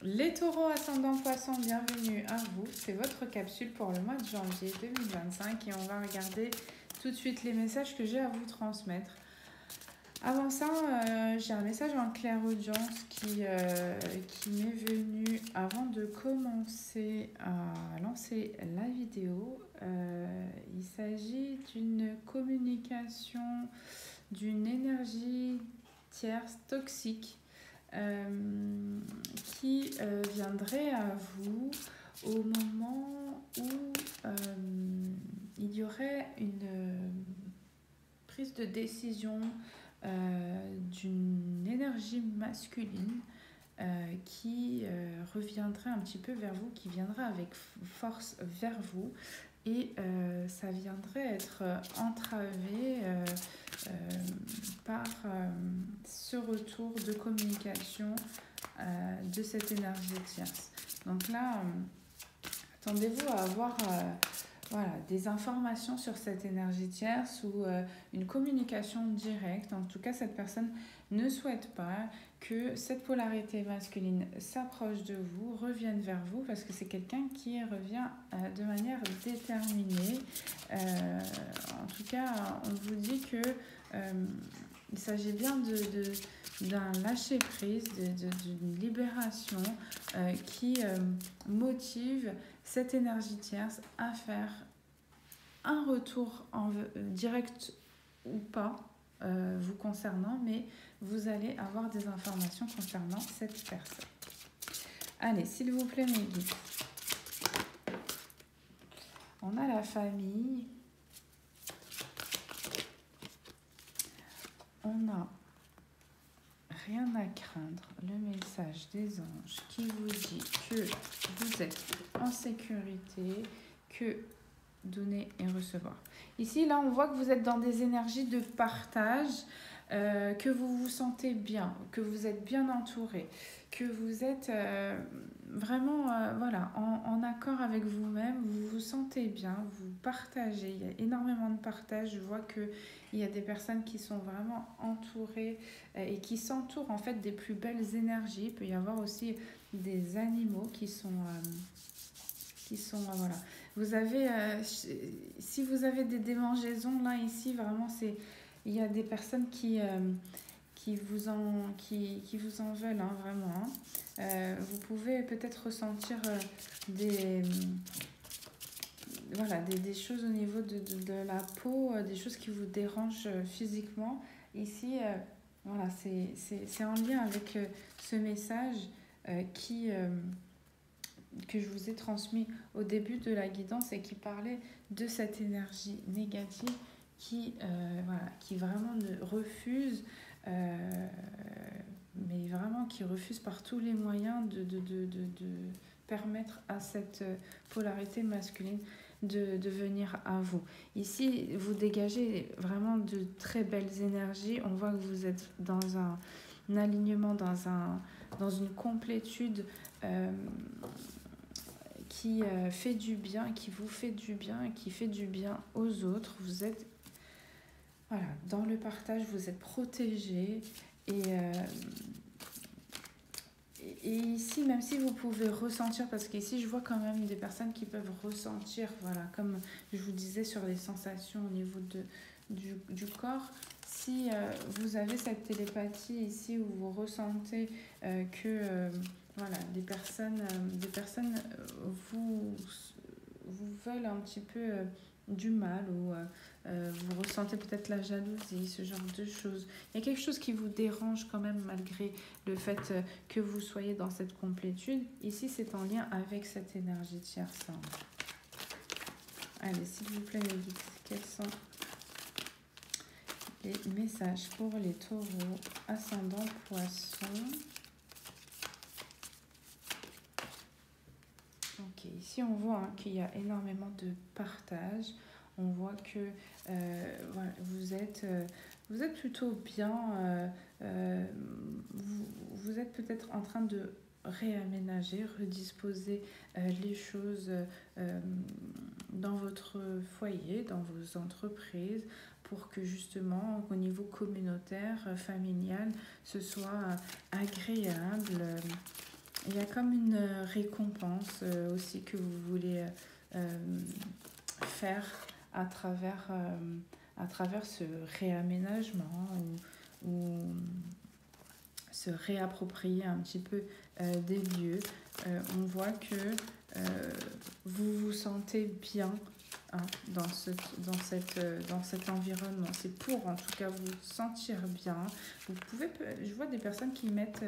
Les taureaux ascendant poisson, bienvenue à vous. C'est votre capsule pour le mois de janvier 2025 et on va regarder tout de suite les messages que j'ai à vous transmettre. Avant ça, j'ai un message en clairaudience qui m'est venu avant de commencer à lancer la vidéo. Il s'agit d'une communication, d'une énergie tierce toxique qui viendrait à vous au moment où il y aurait une prise de décision d'une énergie masculine qui reviendrait un petit peu vers vous, qui viendrait avec force vers vous et ça viendrait être entravé par ce retour de communication de cette énergie tierce. Donc là, attendez-vous à avoir des informations sur cette énergie tierce ou une communication directe. En tout cas, cette personne ne souhaite pas que cette polarité masculine s'approche de vous, revienne vers vous, parce que c'est quelqu'un qui revient de manière déterminée. En tout cas, on vous dit que il s'agit bien d'un lâcher-prise, d'une libération qui motive cette énergie tierce à faire un retour direct ou pas vous concernant, mais vous allez avoir des informations concernant cette personne. Allez, s'il vous plaît, mes guides. On a la famille. On a rien à craindre, le message des anges qui vous dit que vous êtes en sécurité, que donner et recevoir. Ici, là, on voit que vous êtes dans des énergies de partage, que vous vous sentez bien, que vous êtes bien entouré, que vous êtes vraiment en accord avec vous-même, vous vous sentez bien, vous partagez, il y a énormément de partage. Je vois qu'il y a des personnes qui sont vraiment entourées et qui s'entourent en fait des plus belles énergies. Il peut y avoir aussi des animaux qui sont voilà. Vous avez, si vous avez des démangeaisons là ici, vraiment il y a des personnes qui vous en veulent, hein, vraiment. Vous pouvez peut-être ressentir des choses au niveau de la peau, des choses qui vous dérangent physiquement. Ici, c'est en lien avec ce message que je vous ai transmis au début de la guidance et qui parlait de cette énergie négative qui vraiment refuse, mais vraiment qui refuse par tous les moyens de permettre à cette polarité masculine de venir à vous. Ici, vous dégagez vraiment de très belles énergies. On voit que vous êtes dans un alignement, dans une complétude qui fait du bien, qui vous fait du bien, qui fait du bien aux autres. Vous êtes dans le partage, vous êtes protégés et ici, même si vous pouvez ressentir, parce qu'ici je vois quand même des personnes qui peuvent ressentir, comme je vous disais sur les sensations au niveau du corps, si vous avez cette télépathie ici où vous ressentez que des personnes vous veulent un petit peu du mal ou vous ressentez peut-être la jalousie, ce genre de choses. Il y a quelque chose qui vous dérange quand même malgré le fait que vous soyez dans cette complétude. Ici, c'est en lien avec cette énergie tierce. Allez, s'il vous plaît, mes guides, quels sont les messages pour les taureaux ascendant poisson? Ok, ici on voit qu'il y a énormément de partage. On voit que vous êtes plutôt bien. Vous êtes peut-être en train de réaménager, redisposer les choses dans votre foyer, dans vos entreprises, pour que justement au niveau communautaire, familial, ce soit agréable. il y a comme une récompense aussi que vous voulez faire à travers ce réaménagement ou se réapproprier un petit peu des lieux. On voit que vous vous sentez bien dans cet environnement. C'est pour en tout cas vous sentir bien. Vous pouvez, je vois des personnes qui mettent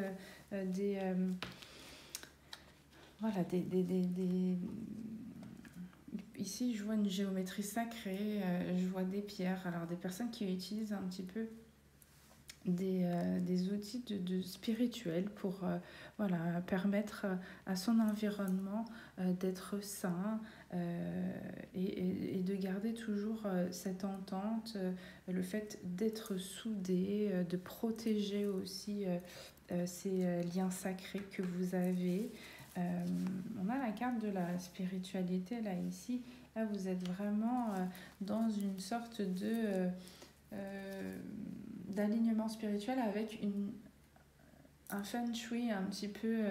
ici je vois une géométrie sacrée, je vois des pierres. Alors des personnes qui utilisent un petit peu des outils de spirituels pour permettre à son environnement d'être sain et de garder toujours cette entente, le fait d'être soudé, de protéger aussi ces liens sacrés que vous avez. On a la carte de la spiritualité là ici. Là, vous êtes vraiment dans une sorte de d'alignement spirituel avec un feng shui un petit peu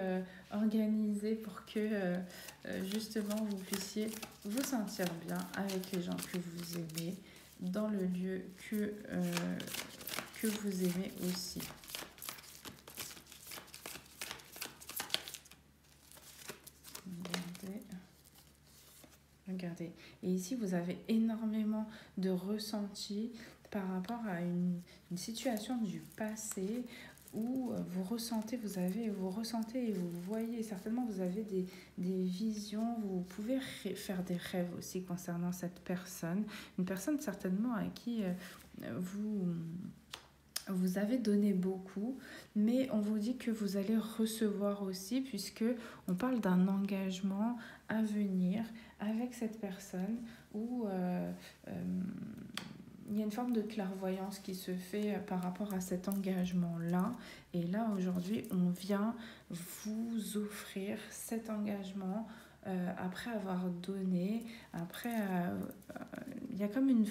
organisé pour que justement vous puissiez vous sentir bien avec les gens que vous aimez dans le lieu que vous aimez aussi. Regardez. Et ici, vous avez énormément de ressentis par rapport à une situation du passé où vous ressentez et vous voyez, certainement vous avez des visions, vous pouvez faire des rêves aussi concernant cette personne, une personne certainement à qui vous avez donné beaucoup, mais on vous dit que vous allez recevoir aussi, puisque on parle d'un engagement à venir avec cette personne où il y a une forme de clairvoyance qui se fait par rapport à cet engagement-là. Et là, aujourd'hui, on vient vous offrir cet engagement après avoir donné, il y a comme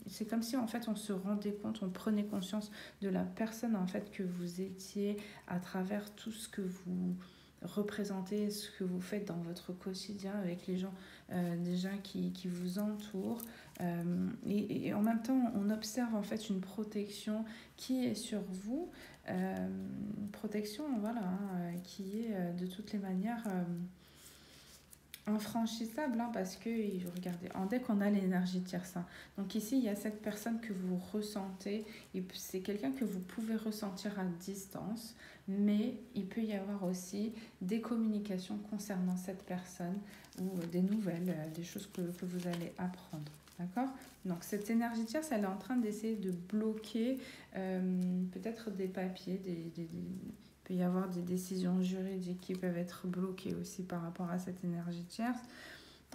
c'est comme si en fait on se rendait compte, on prenait conscience de la personne en fait que vous étiez à travers tout ce que vous représentez, ce que vous faites dans votre quotidien avec les gens déjà qui vous entourent. Et en même temps, on observe en fait une protection qui est sur vous, une protection qui est de toutes les manières infranchissable, parce que, regardez, en deck on a l'énergie tierce. Donc ici il y a cette personne que vous ressentez, et c'est quelqu'un que vous pouvez ressentir à distance, mais il peut y avoir aussi des communications concernant cette personne ou des nouvelles, des choses que vous allez apprendre. D'accord? Donc cette énergie tierce, elle est en train d'essayer de bloquer peut-être des papiers, il peut y avoir des décisions juridiques qui peuvent être bloquées aussi par rapport à cette énergie tierce.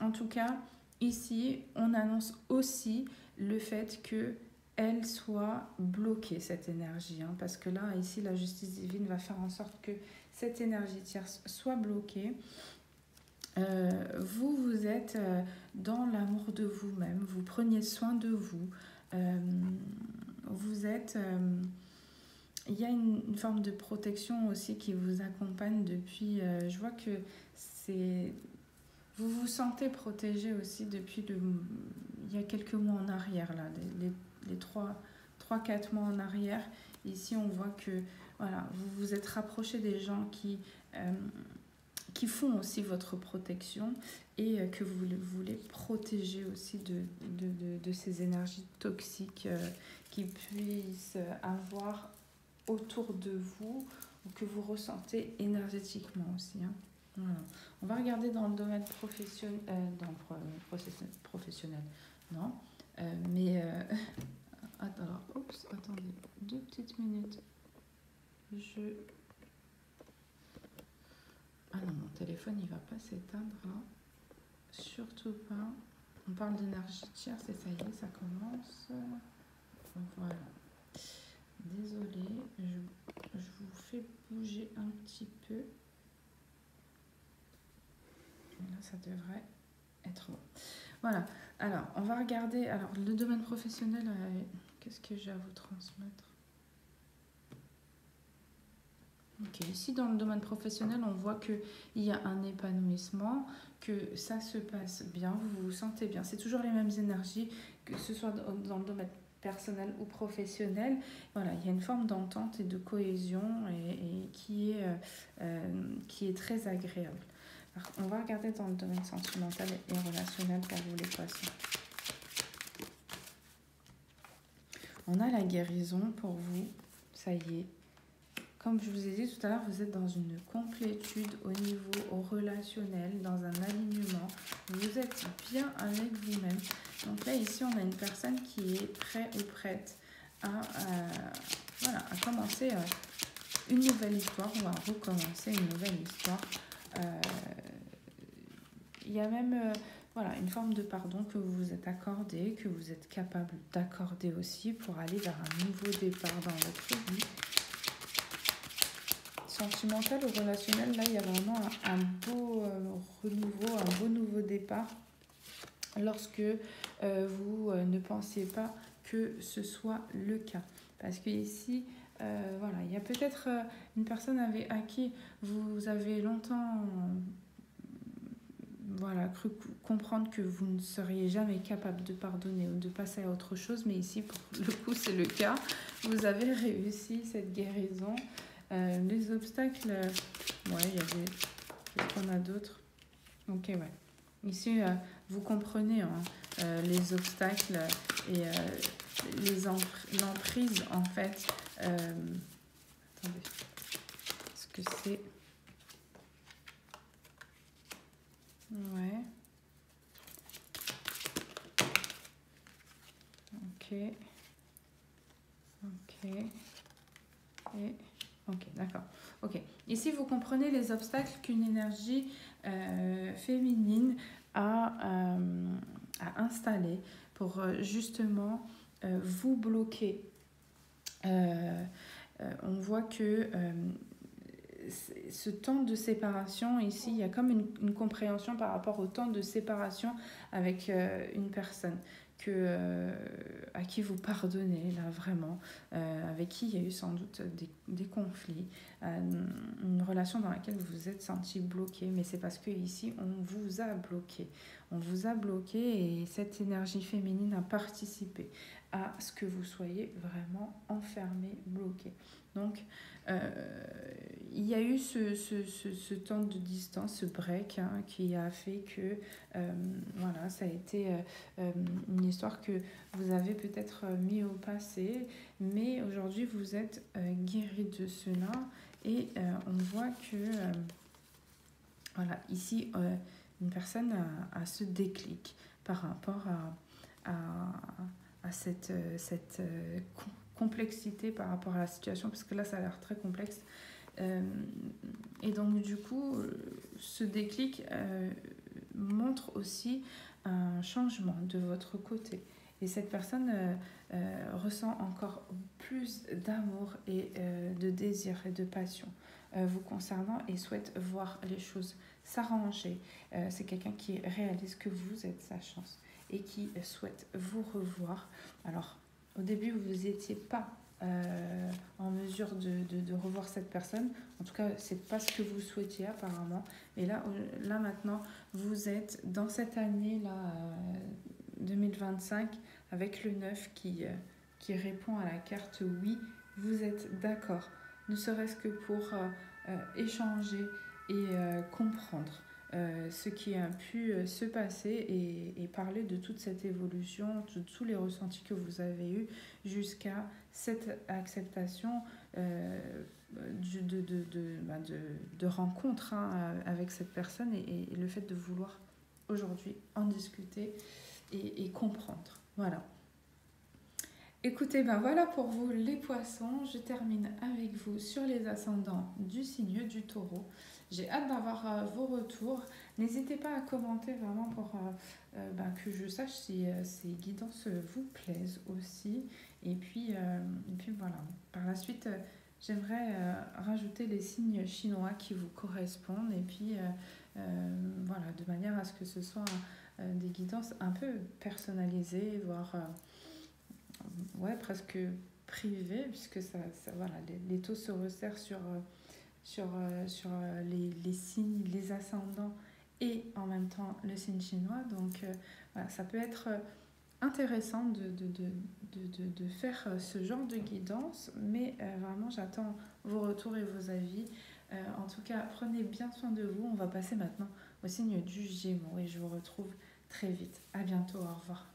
En tout cas, ici, on annonce aussi le fait qu'elle soit bloquée, cette énergie. Parce que là, ici, la justice divine va faire en sorte que cette énergie tierce soit bloquée. Vous êtes dans l'amour de vous-même, vous prenez soin de vous. Vous êtes... il y a une forme de protection aussi qui vous accompagne depuis... je vois que vous vous sentez protégé aussi depuis il y a quelques mois en arrière, là, les 3-4 mois en arrière. Ici, on voit que vous vous êtes rapproché des gens qui font aussi votre protection et que vous voulez protéger aussi de ces énergies toxiques qui puissent avoir autour de vous ou que vous ressentez énergétiquement aussi. Voilà. On va regarder dans le domaine professionnel, professionnel, non, alors, attendez 2 petites minutes. Ah non, mon téléphone il va pas s'éteindre là, surtout pas. On parle d'énergie tierce et ça y est, ça commence. Voilà. Désolée, je vous fais bouger un petit peu. Là, ça devrait être bon. Voilà. Alors, on va regarder. Alors, le domaine professionnel, qu'est-ce que j'ai à vous transmettre? Ok, ici dans le domaine professionnel, on voit qu'il y a un épanouissement, que ça se passe bien, vous vous sentez bien. C'est toujours les mêmes énergies, que ce soit dans le domaine personnel ou professionnel. Voilà, il y a une forme d'entente et de cohésion et qui est très agréable. Alors, on va regarder dans le domaine sentimental et relationnel pour vous les poissons. On a la guérison pour vous, ça y est. Comme je vous ai dit tout à l'heure, vous êtes dans une complétude au niveau relationnel, dans un alignement. Vous êtes bien avec vous-même. Donc là, ici, on a une personne qui est prêt ou prête à commencer une nouvelle histoire ou à recommencer une nouvelle histoire. Il y a même une forme de pardon que vous vous êtes accordé, que vous êtes capable d'accorder aussi pour aller vers un nouveau départ dans votre vie. Sentimental ou relationnel, là il y a vraiment un beau renouveau, un beau nouveau départ lorsque vous ne pensiez pas que ce soit le cas. Parce que ici, il y a peut-être une personne à qui vous avez longtemps cru comprendre que vous ne seriez jamais capable de pardonner ou de passer à autre chose, mais ici, pour le coup, c'est le cas. Vous avez réussi cette guérison. Les obstacles, il y avait... Qu'est-ce qu'on a d'autre? Ok, ouais. Ici, vous comprenez les obstacles et l'emprise, en fait. Attendez. Est-ce que c'est... Ouais. Ok. Et... Ok, d'accord. Ok. Ici, vous comprenez les obstacles qu'une énergie féminine a installés pour justement vous bloquer. On voit que ce temps de séparation, ici, il y a comme une compréhension par rapport au temps de séparation avec une personne à qui vous pardonnez, là, vraiment, avec qui il y a eu sans doute des conflits, une relation dans laquelle vous vous êtes senti bloqué, mais c'est parce que ici, on vous a bloqué. On vous a bloqué et cette énergie féminine a participé à ce que vous soyez vraiment enfermé, bloqué. Donc, il y a eu ce temps de distance, ce break, qui a fait que ça a été une histoire que vous avez peut-être mis au passé, mais aujourd'hui vous êtes guéri de cela et on voit que ici une personne a ce déclic par rapport à cette complexité par rapport à la situation, parce que là ça a l'air très complexe. Et donc du coup, ce déclic montre aussi un changement de votre côté. Et cette personne ressent encore plus d'amour et de désir et de passion vous concernant et souhaite voir les choses s'arranger. C'est quelqu'un qui réalise que vous êtes sa chance et qui souhaite vous revoir. Alors, au début, vous n'étiez pas en mesure de revoir cette personne. En tout cas, c'est pas ce que vous souhaitiez apparemment. Et là maintenant, vous êtes dans cette année-là, 2025, avec le 9 qui répond à la carte oui, vous êtes d'accord. Ne serait-ce que pour échanger et comprendre ce qui a pu se passer et parler de toute cette évolution, de tous les ressentis que vous avez eus jusqu'à cette acceptation de rencontre avec cette personne et le fait de vouloir aujourd'hui en discuter et comprendre. Voilà. Écoutez, voilà pour vous les poissons. Je termine avec vous sur les ascendants du signe du taureau. J'ai hâte d'avoir vos retours. N'hésitez pas à commenter vraiment pour que je sache si ces guidances vous plaisent aussi. Et puis voilà. Par la suite, j'aimerais rajouter les signes chinois qui vous correspondent. Et puis de manière à ce que ce soit des guidances un peu personnalisées, voire presque privées, puisque les taux se resserrent sur les signes, les ascendants et en même temps le signe chinois. Donc voilà, ça peut être intéressant de faire ce genre de guidance, mais vraiment j'attends vos retours et vos avis. En tout cas, prenez bien soin de vous. On va passer maintenant au signe du Gémeaux et je vous retrouve très vite. À bientôt, au revoir.